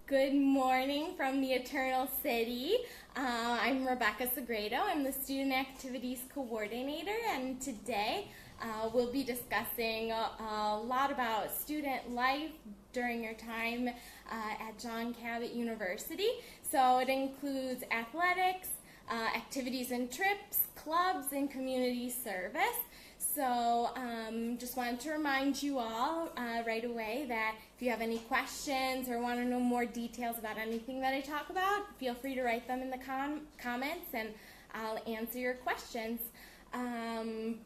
Good morning from the Eternal City. I'm Rebekah Sagredo. I'm the Student Activities Coordinator, and today we'll be discussing a lot about student life during your time at John Cabot University. So it includes athletics, activities and trips, clubs, and community service. So just wanted to remind you all right away that if you have any questions or want to know more details about anything that I talk about, feel free to write them in the comments and I'll answer your questions.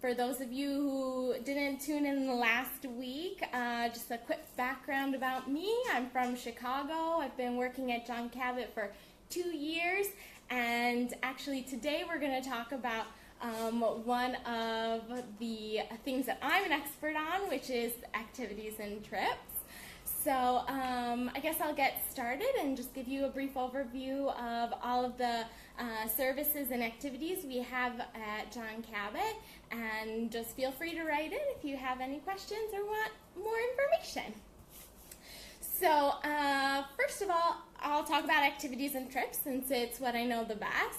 For those of you who didn't tune in the last week, just a quick background about me. I'm from Chicago. I've been working at John Cabot for 2 years, and actually today we're going to talk about one of the things that I'm an expert on, which is activities and trips. So I guess I'll get started and just give you a brief overview of all of the services and activities we have at John Cabot, and just feel free to write in if you have any questions or want more information. So first of all, I'll talk about activities and trips since it's what I know the best.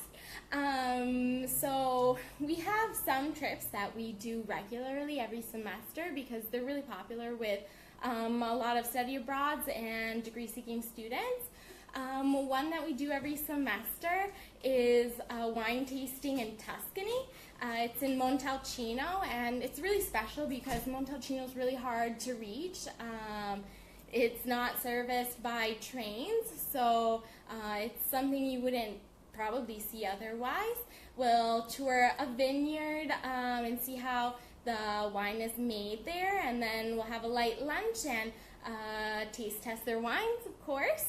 So we have some trips that we do regularly every semester because they're really popular with a lot of study abroads and degree-seeking students. One that we do every semester is wine tasting in Tuscany. It's in Montalcino, and it's really special because Montalcino is really hard to reach. It's not serviced by trains, so it's something you wouldn't probably see otherwise. We'll tour a vineyard and see how the wine is made there, and then we'll have a light lunch and taste test their wines, of course.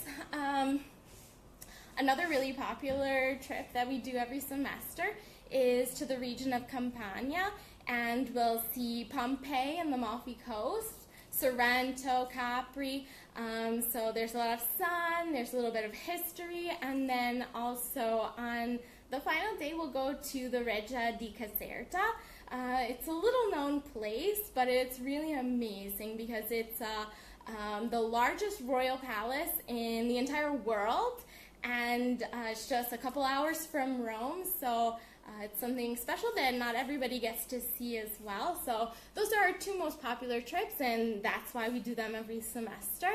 Another really popular trip that we do every semester is to the region of Campania, and we'll see Pompeii and the Amalfi Coast, Sorrento, Capri, so there's a lot of sun, there's a little bit of history, and then also on the final day we'll go to the Reggia di Caserta. It's a little known place, but it's really amazing because it's the largest royal palace in the entire world, and it's just a couple hours from Rome, so it's something special that not everybody gets to see as well. So those are our two most popular trips, and that's why we do them every semester.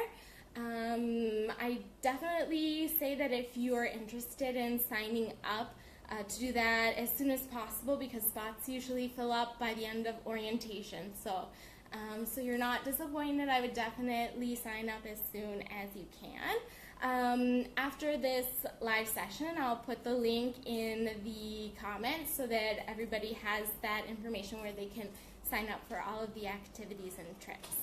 I definitely say that if you are interested in signing up to do that as soon as possible, because spots usually fill up by the end of orientation. So you're not disappointed. I would definitely sign up as soon as you can. After this live session, I'll put the link in the comments so that everybody has that information where they can sign up for all of the activities and trips.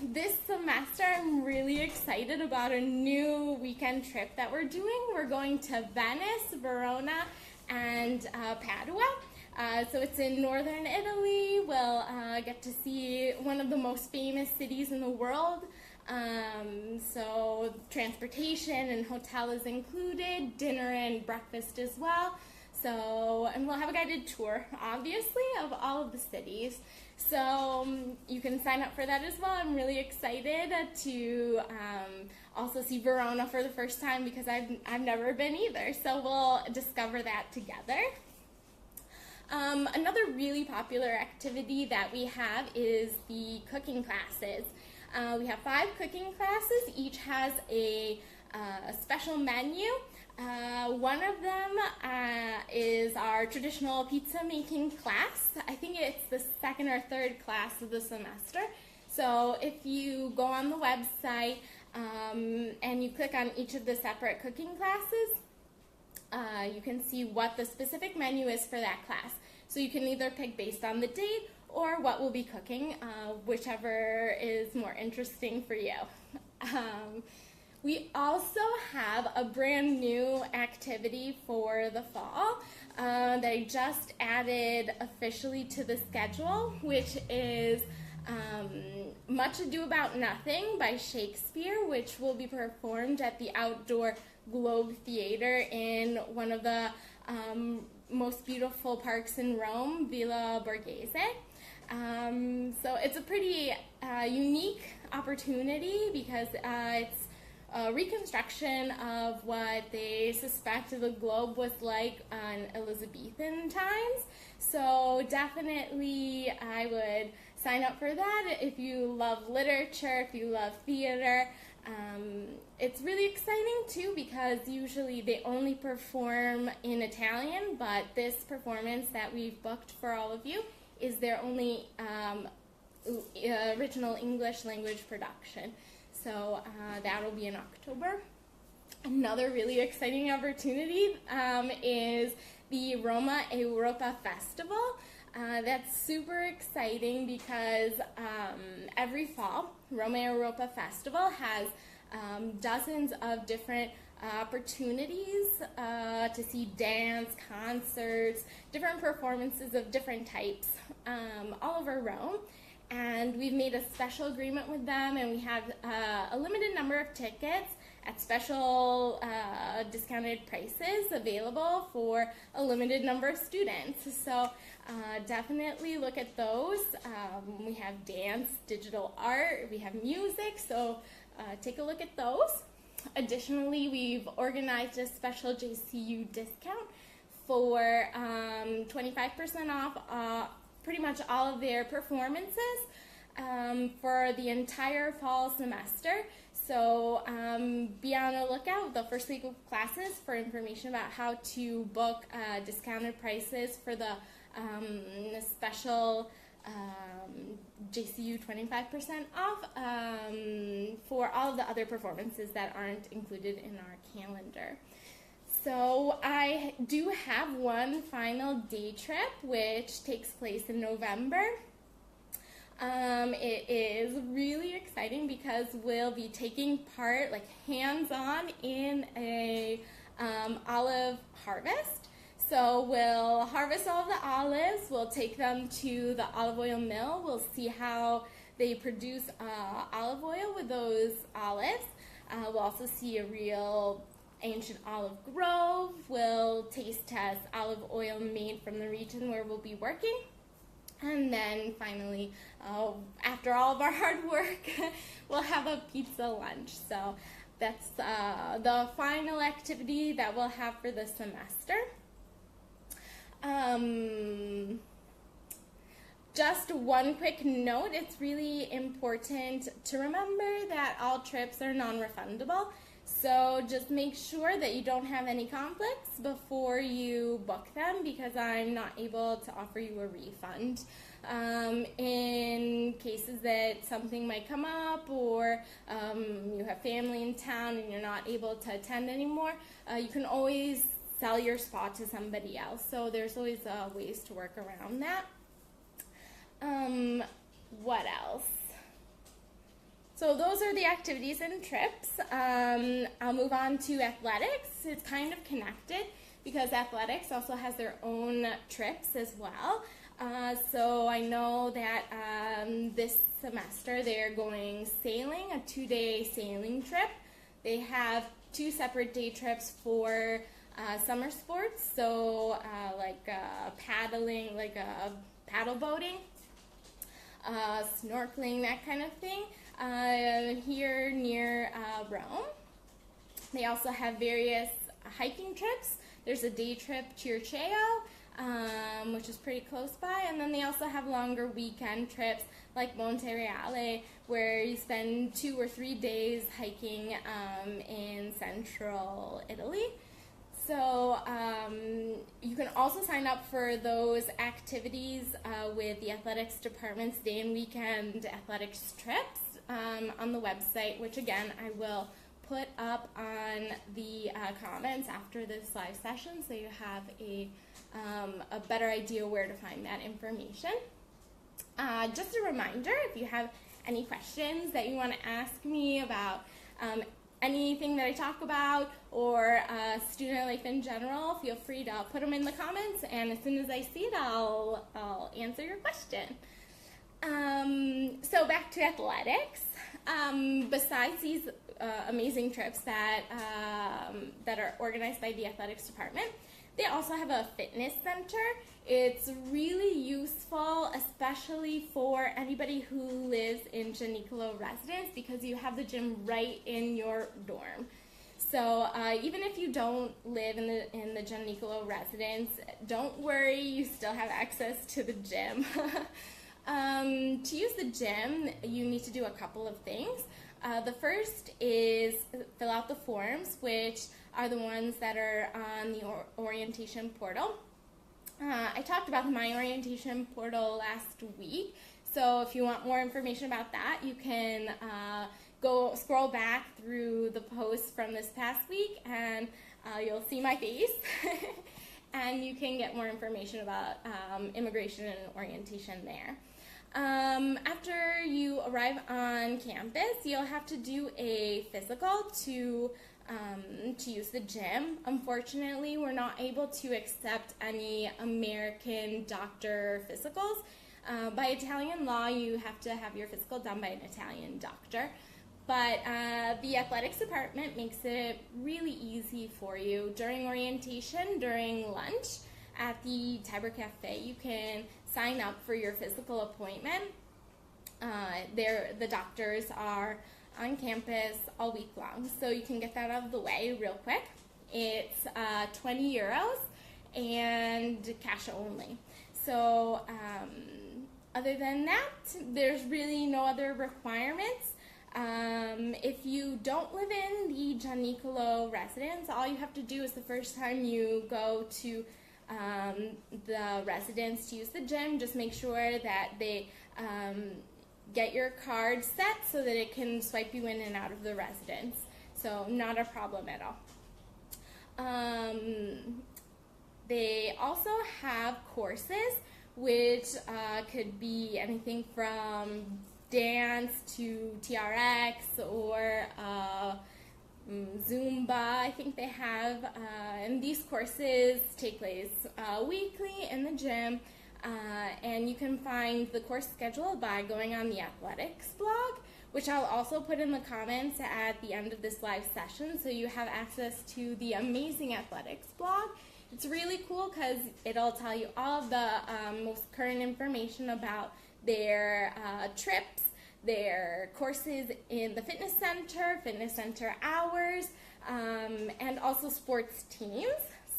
This semester, I'm really excited about a new weekend trip that we're doing. We're going to Venice, Verona, and Padua. So it's in northern Italy. We'll get to see one of the most famous cities in the world. So transportation and hotel is included, dinner and breakfast as well. So, and we'll have a guided tour, obviously, of all of the cities. So you can sign up for that as well. I'm really excited to also see Verona for the first time because I've never been either. So we'll discover that together. Another really popular activity that we have is the cooking classes. We have 5 cooking classes. Each has a special menu. One of them is our traditional pizza making class. I think it's the second or third class of the semester. So if you go on the website and you click on each of the separate cooking classes, you can see what the specific menu is for that class. So you can either pick based on the date or what we'll be cooking, whichever is more interesting for you. We also have a brand new activity for the fall that I just added officially to the schedule, which is Much Ado About Nothing by Shakespeare, which will be performed at the Outdoor Globe Theater in one of the most beautiful parks in Rome, Villa Borghese. So it's a pretty unique opportunity because it's reconstruction of what they suspect the globe was like on Elizabethan times. So definitely I would sign up for that if you love literature, if you love theater. It's really exciting too because usually they only perform in Italian, but this performance that we've booked for all of you is their only original English language production. So that'll be in October. Another really exciting opportunity is the Roma Europa Festival. That's super exciting because every fall, Roma Europa Festival has dozens of different opportunities to see dance, concerts, different performances of different types all over Rome. And we've made a special agreement with them, and we have a limited number of tickets at special discounted prices available for a limited number of students. So definitely look at those. We have dance, digital art, we have music, so take a look at those. Additionally, we've organized a special JCU discount for 25% off pretty much all of their performances for the entire fall semester. So be on the lookout the first week of classes for information about how to book discounted prices for the special JCU 25% off for all of the other performances that aren't included in our calendar. So I do have one final day trip which takes place in November. It is really exciting because we'll be taking part, like hands-on, in a olive harvest. So we'll harvest all of the olives, we'll take them to the olive oil mill, we'll see how they produce olive oil with those olives. We'll also see a real ancient olive grove, we'll taste test olive oil made from the region where we'll be working. And then finally, after all of our hard work, we'll have a pizza lunch. So that's the final activity that we'll have for the semester. Just one quick note, it's really important to remember that all trips are non-refundable. So just make sure that you don't have any conflicts before you book them because I'm not able to offer you a refund. In cases that something might come up or you have family in town and you're not able to attend anymore, you can always sell your spot to somebody else. So there's always ways to work around that. What else? So those are the activities and trips. I'll move on to athletics. It's kind of connected because athletics also has their own trips as well. So I know that this semester they're going sailing, a 2-day sailing trip. They have 2 separate day trips for summer sports, so like paddling, like paddle boating, snorkeling, that kind of thing. Here near Rome. They also have various hiking trips. There's a day trip to Circeo, which is pretty close by, and then they also have longer weekend trips like Monte Reale, where you spend 2 or 3 days hiking in central Italy. So you can also sign up for those activities with the athletics department's day and weekend athletics trips on the website, which again I will put up on the comments after this live session so you have a better idea where to find that information. Just a reminder, if you have any questions that you want to ask me about anything that I talk about or student life in general, feel free to put them in the comments, and as soon as I see it, I'll answer your question. So back to athletics. Besides these amazing trips that are organized by the athletics department, they also have a fitness center. It's really useful, especially for anybody who lives in Janicolo residence, because you have the gym right in your dorm. So even if you don't live in the Janicolo residence, don't worry, you still have access to the gym. To use the gym, you need to do a couple of things. The first is fill out the forms, which are the ones that are on the orientation portal. I talked about my orientation portal last week, so if you want more information about that, you can go scroll back through the posts from this past week, and you'll see my face, and you can get more information about immigration and orientation there. After you arrive on campus, you'll have to do a physical to use the gym. Unfortunately, we're not able to accept any American doctor physicals. By Italian law, you have to have your physical done by an Italian doctor. But the athletics department makes it really easy for you. During orientation, during lunch at the Tiber Cafe, you can sign up for your physical appointment. The doctors are on campus all week long, so you can get that out of the way real quick. It's 20 euros and cash only. So other than that, there's really no other requirements. If you don't live in the Janicolo residence, all you have to do is the first time you go to the residence to use the gym, just make sure that they get your card set so that it can swipe you in and out of the residence. So not a problem at all. They also have courses which could be anything from dance to TRX or Zumba. I think they have, and these courses take place weekly in the gym. And you can find the course schedule by going on the athletics blog, which I'll also put in the comments at the end of this live session, so you have access to the amazing athletics blog. It's really cool because it'll tell you all of the most current information about their trips, their courses in the fitness center hours, and also sports teams.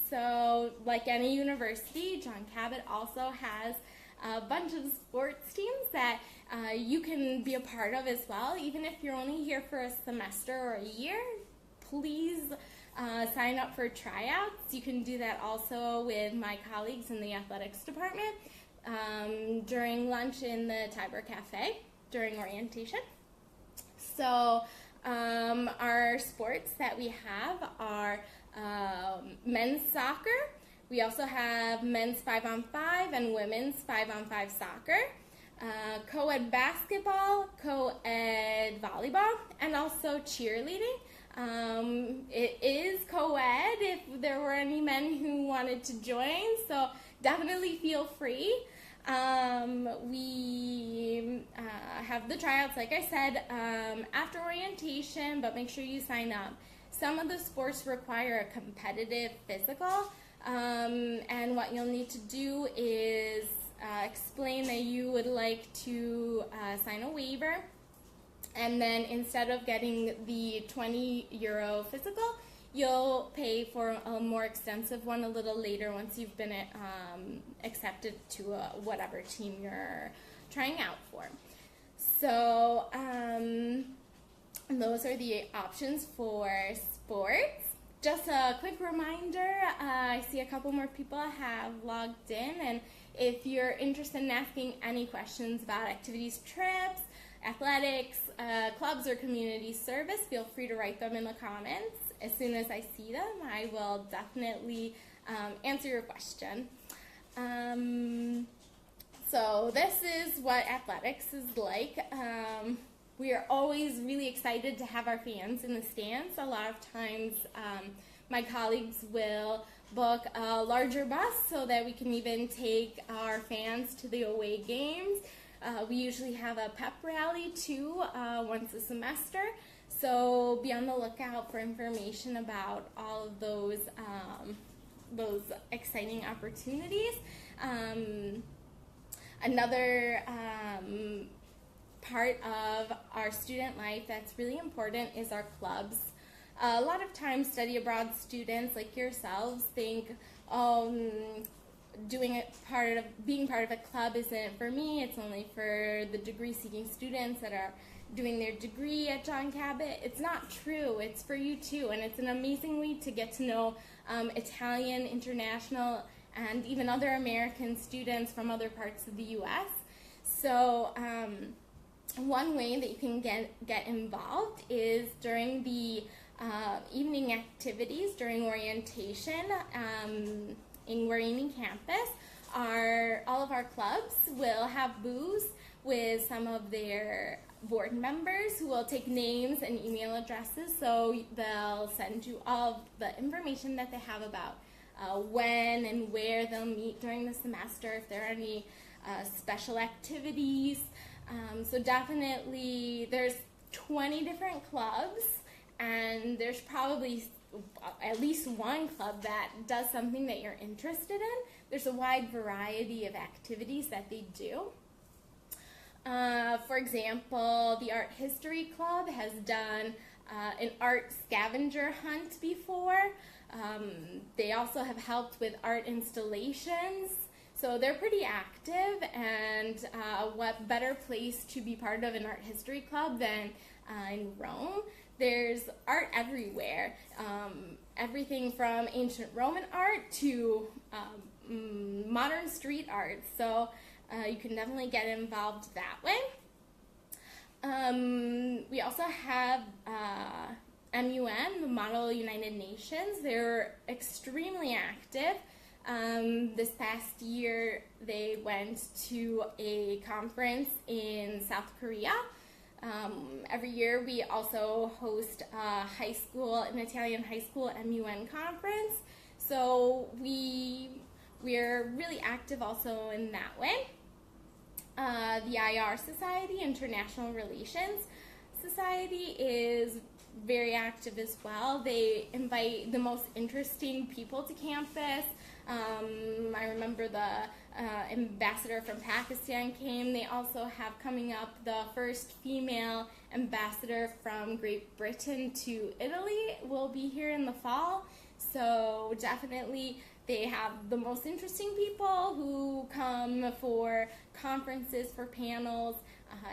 So, like any university, John Cabot also has a bunch of sports teams that you can be a part of as well. Even if you're only here for a semester or a year, please sign up for tryouts. You can do that also with my colleagues in the athletics department during lunch in the Tiber Cafe during orientation. So, our sports that we have are men's soccer. We also have men's 5-on-5 and women's 5-on-5 soccer, co-ed basketball, co-ed volleyball, and also cheerleading. It is co-ed if there were any men who wanted to join, so definitely feel free. We have the tryouts, like I said, after orientation, but make sure you sign up. Some of the sports require a competitive physical, and what you'll need to do is explain that you would like to sign a waiver, and then instead of getting the 20 euro physical, you'll pay for a more extensive one a little later once you've been accepted to whatever team you're trying out for. So those are the options for sports. Just a quick reminder, I see a couple more people have logged in, and if you're interested in asking any questions about activities, trips, athletics, clubs, or community service, feel free to write them in the comments. As soon as I see them, I will definitely answer your question. So this is what athletics is like. We are always really excited to have our fans in the stands. A lot of times my colleagues will book a larger bus so that we can even take our fans to the away games. We usually have a pep rally too once a semester. So be on the lookout for information about all of those exciting opportunities. Another part of our student life that's really important is our clubs. A lot of times study abroad students like yourselves think, being part of a club isn't for me, it's only for the degree seeking students that are doing their degree at John Cabot. It's not true, it's for you too, and it's an amazing way to get to know Italian, international, and even other American students from other parts of the U.S. So one way that you can get involved is during the evening activities, during orientation in Guarini campus. All of our clubs will have booths with some of their board members who will take names and email addresses, so they'll send you all the information that they have about when and where they'll meet during the semester, if there are any special activities. So definitely there's 20 different clubs, and there's probably at least one club that does something that you're interested in. There's a wide variety of activities that they do. For example, the Art History Club has done an art scavenger hunt before. They also have helped with art installations. So they're pretty active, and what better place to be part of an art history club than in Rome. There's art everywhere, everything from ancient Roman art to modern street art. So you can definitely get involved that way. We also have MUN, the Model United Nations. They're extremely active. This past year, they went to a conference in South Korea. Every year, we also host an Italian high school MUN conference. So we're really active also in that way. The IR Society, International Relations Society, is very active as well. They invite the most interesting people to campus. I remember the ambassador from Pakistan came. They also have coming up the first female ambassador from Great Britain to Italy will be here in the fall. So definitely they have the most interesting people who come for conferences, for panels,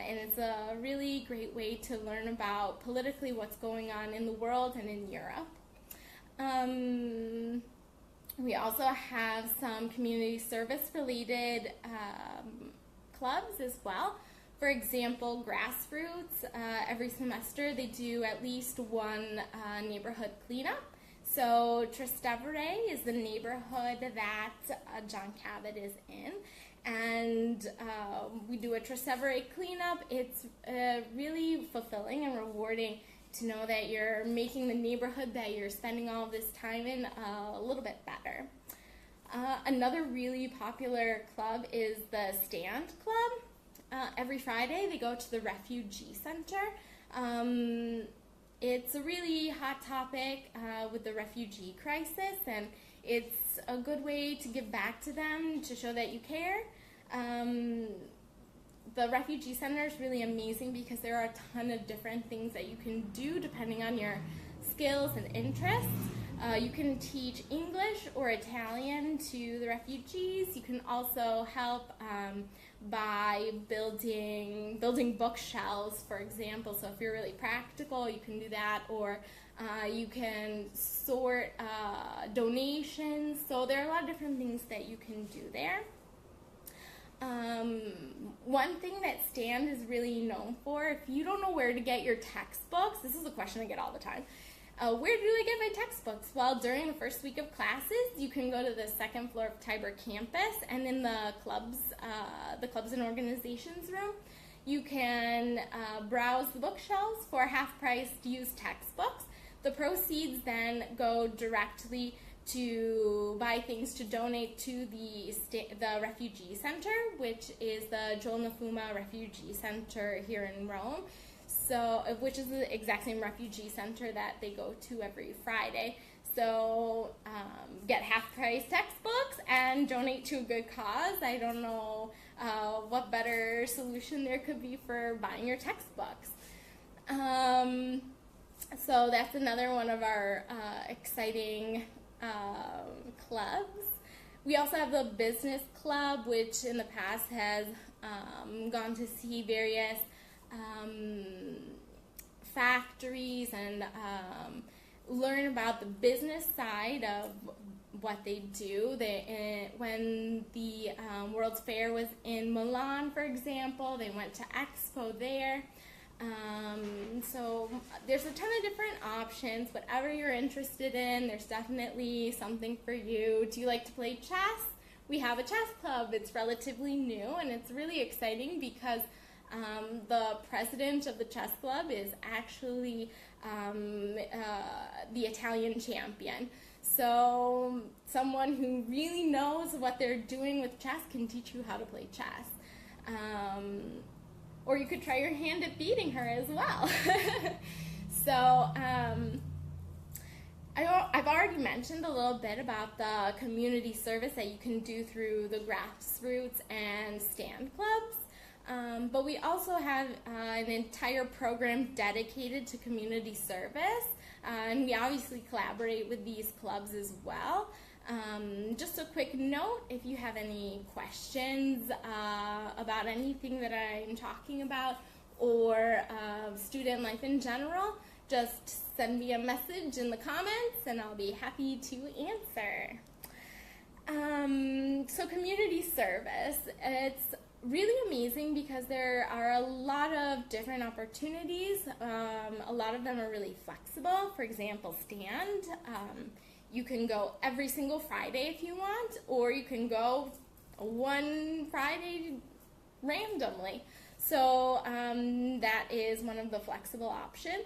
and it's a really great way to learn about politically what's going on in the world and in Europe. We also have some community service related clubs as well. For example, Grassroots, every semester they do at least one neighborhood cleanup. So Trastevere is the neighborhood that John Cabot is in, and we do a Trastevere cleanup. It's really fulfilling and rewarding to know that you're making the neighborhood that you're spending all of this time in a little bit better. Another really popular club is the Stand Club. Every Friday they go to the Refugee Center. It's a really hot topic with the refugee crisis, and it's a good way to give back to them, to show that you care. The Refugee Center is really amazing because there are a ton of different things that you can do depending on your skills and interests. You can teach English or Italian to the refugees. You can also help by building bookshelves, for example. So if you're really practical, you can do that, or you can sort donations. So there are a lot of different things that you can do there. One thing that Stand is really known for, if you don't know where to get your textbooks, this is a question I get all the time. Where do I get my textbooks? Well, during the first week of classes, you can go to the second floor of Tiber campus, and in the clubs and organizations room, you can browse the bookshelves for half-priced used textbooks. The proceeds then go directly to buy things to donate to the Refugee Center, which is the Joel Nafuma Refugee Center here in Rome. So, which is the exact same refugee center that they go to every Friday. also get half-price textbooks and donate to a good cause. I don't know what better solution there could be for buying your textbooks. So that's another one of our exciting clubs. We also have the business club, which in the past has gone to see various factories and learn about the business side of what they do. When the World's Fair was in Milan, for example, they went to Expo there. So there's a ton of different options. Whatever you're interested in, there's definitely something for you. Do you like to play chess? We have a chess club. It's relatively new, and it's really exciting because the president of the chess club is actually the Italian champion. So someone who really knows what they're doing with chess can teach you how to play chess. Or you could try your hand at beating her as well. So I've already mentioned a little bit about the community service that you can do through the grassroots and stand clubs. But we also have an entire program dedicated to community service. And we obviously collaborate with these clubs as well. Just a quick note, if you have any questions about anything that I'm talking about or student life in general, just send me a message in the comments and I'll be happy to answer. So community service, it's really amazing because there are a lot of different opportunities. A lot of them are really flexible. For example, stand. You can go every single Friday if you want, or you can go one Friday randomly. So that is one of the flexible options.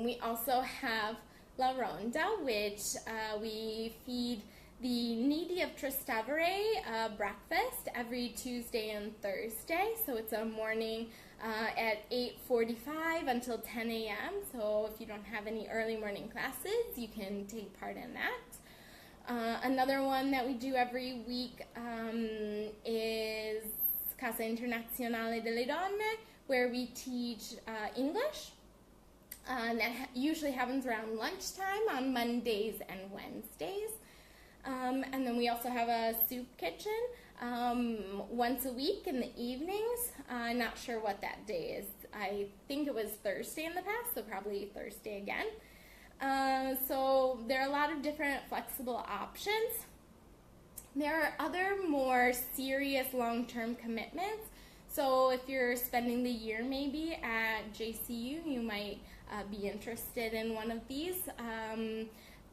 We also have La Ronda, which we feed the needy of Trastevere breakfast every Tuesday and Thursday. So it's a morning at 8:45 until 10 a.m. So if you don't have any early morning classes, you can take part in that. Another one that we do every week is Casa Internazionale delle Donne, where we teach English. And that usually happens around lunchtime on Mondays and Wednesdays. And then we also have a soup kitchen once a week in the evenings. I'm not sure what that day is. I think it was Thursday in the past, so probably Thursday again. So there are a lot of different flexible options. There are other more serious long-term commitments. So if you're spending the year maybe at JCU, you might be interested in one of these.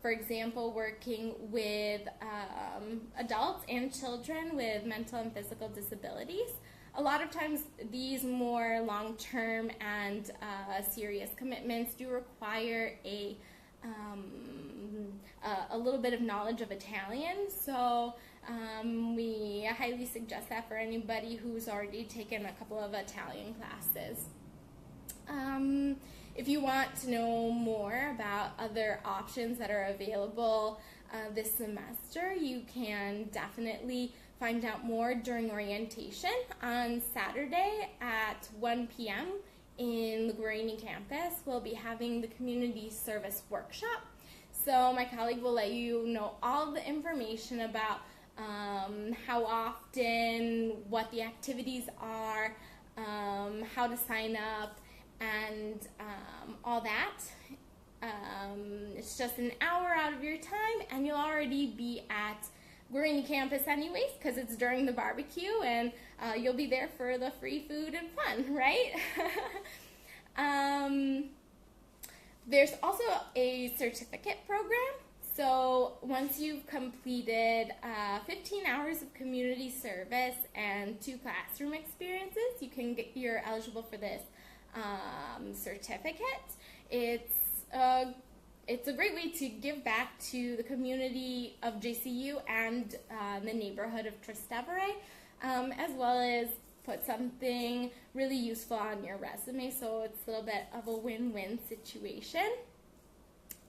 For example, working with adults and children with mental and physical disabilities. A lot of times these more long-term and serious commitments do require a little bit of knowledge of Italian, so we highly suggest that for anybody who's already taken a couple of Italian classes. If you want to know more about other options that are available this semester, you can definitely find out more during orientation on Saturday at 1 p.m. in the Guarini campus. We'll be having the community service workshop. So my colleague will let you know all the information about how often, what the activities are, how to sign up, and all that. It's just an hour out of your time, and you'll already be at Guarini campus anyways, because it's during the barbecue, and you'll be there for the free food and fun, right? There's also a certificate program. So once you've completed 15 hours of community service and 2 classroom experiences, you're eligible for this certificate. It's a great way to give back to the community of JCU and the neighborhood of Trastevere, as well as put something really useful on your resume, so it's a little bit of a win-win situation.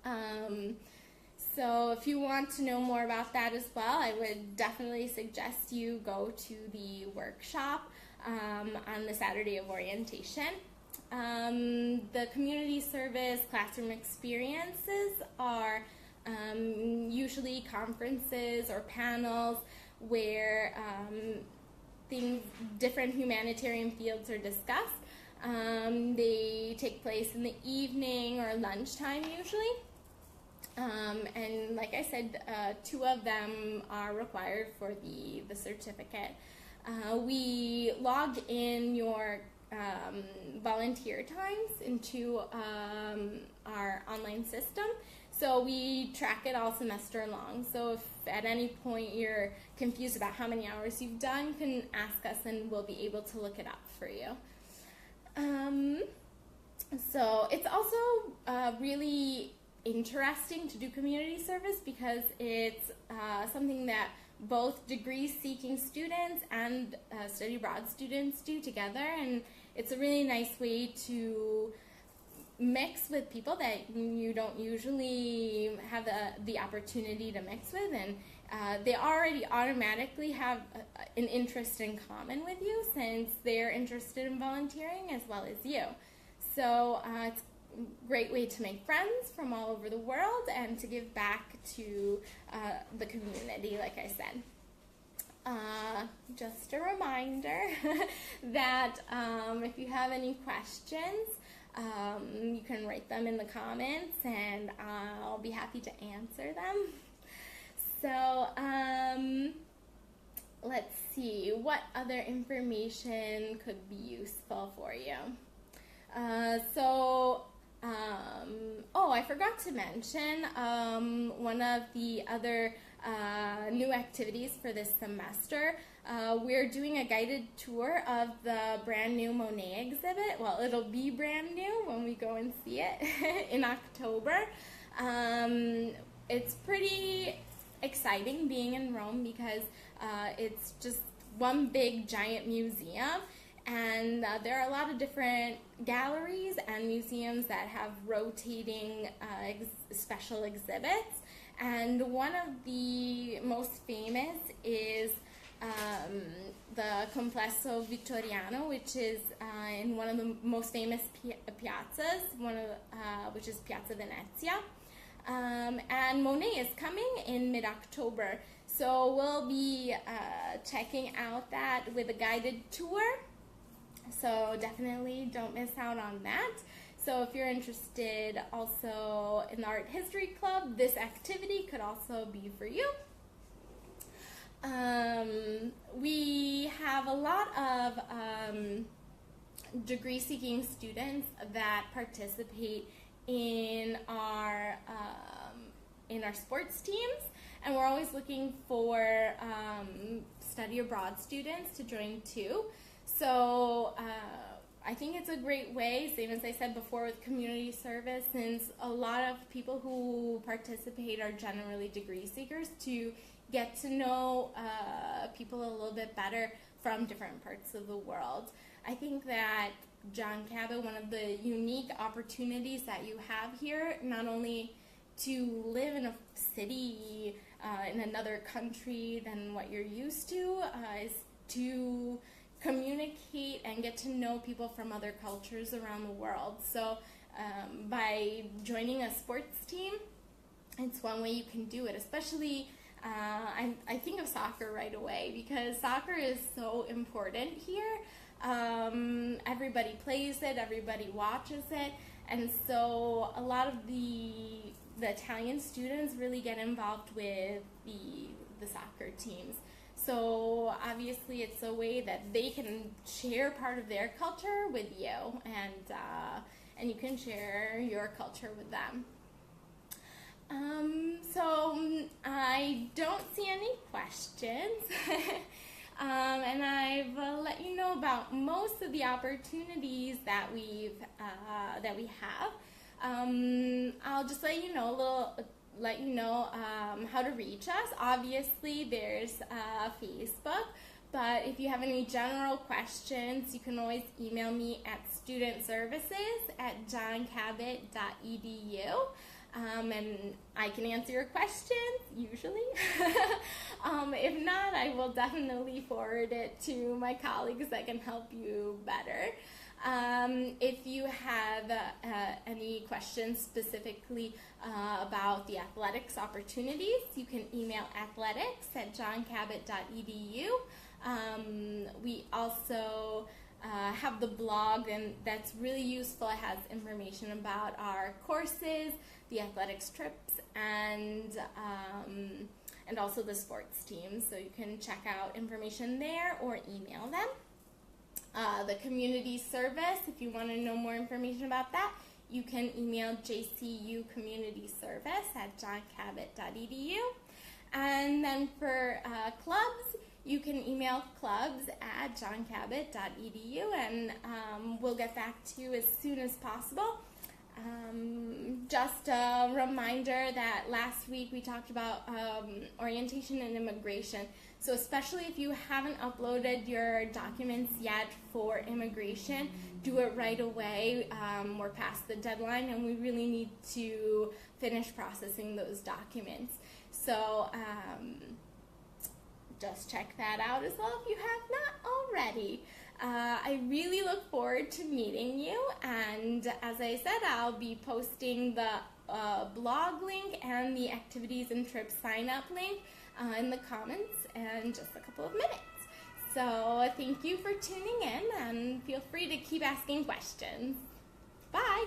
So if you want to know more about that as well, I would definitely suggest you go to the workshop on the Saturday of orientation. The community service classroom experiences are usually conferences or panels where different humanitarian fields are discussed. They take place in the evening or lunchtime usually. And like I said, 2 of them are required for the certificate. We log in your volunteer times into our online system. So we track it all semester long. So if at any point you're confused about how many hours you've done, you can ask us and we'll be able to look it up for you. So it's also really interesting to do community service because it's something that both degree-seeking students and study abroad students do together, and it's a really nice way to mix with people that you don't usually have the opportunity to mix with, and they already automatically have an interest in common with you since they're interested in volunteering as well as you. So it's a great way to make friends from all over the world and to give back to the community, like I said. Just a reminder that if you have any questions, you can write them in the comments and I'll be happy to answer them. So let's see, what other information could be useful for you? I forgot to mention one of the other new activities for this semester. We're doing a guided tour of the brand new Monet exhibit. Well, it'll be brand new when we go and see it in October. It's pretty exciting being in Rome because it's just one big giant museum. And there are a lot of different galleries and museums that have rotating special exhibits. And one of the most famous is the Complesso Vittoriano, which is in one of the most famous piazzas, which is Piazza Venezia. And Monet is coming in mid-October. So we'll be checking out that with a guided tour. So definitely don't miss out on that. So if you're interested also in the Art History Club, this activity could also be for you. We have a lot of degree-seeking students that participate in our sports teams, and we're always looking for study abroad students to join too. So I think it's a great way, same as I said before with community service, since a lot of people who participate are generally degree seekers, to get to know people a little bit better from different parts of the world. I think that John Cabot, one of the unique opportunities that you have here, not only to live in a city in another country than what you're used to, is to communicate and get to know people from other cultures around the world. So by joining a sports team, it's one way you can do it. Especially, I think of soccer right away because soccer is so important here. Everybody plays it, everybody watches it, and so a lot of the Italian students really get involved with the soccer teams. So obviously it's a way that they can share part of their culture with you, and you can share your culture with them. So I don't see any questions, and I've let you know about most of the opportunities that we have. I'll just let you know how to reach us. Obviously, there's Facebook, but if you have any general questions, you can always email me at studentservices@johncabot.edu. and I can answer your questions, usually. If not, I will definitely forward it to my colleagues that can help you better. If you have any questions specifically about the athletics opportunities, you can email athletics@johncabot.edu. We also have the blog, and that's really useful. It has information about our courses, the athletics trips, and also the sports teams. So you can check out information there or email them. The community service, if you want to know more information about that, you can email jcucommunityservice@johncabot.edu. And then for clubs, you can email clubs@johncabot.edu, and we'll get back to you as soon as possible. Just a reminder that last week we talked about orientation and immigration. So especially if you haven't uploaded your documents yet for immigration, do it right away. We're past the deadline and we really need to finish processing those documents. So just check that out as well if you have not already. I really look forward to meeting you, and as I said, I'll be posting the blog link and the activities and trips sign up link in the comments in just a couple of minutes. So thank you for tuning in, and feel free to keep asking questions. Bye!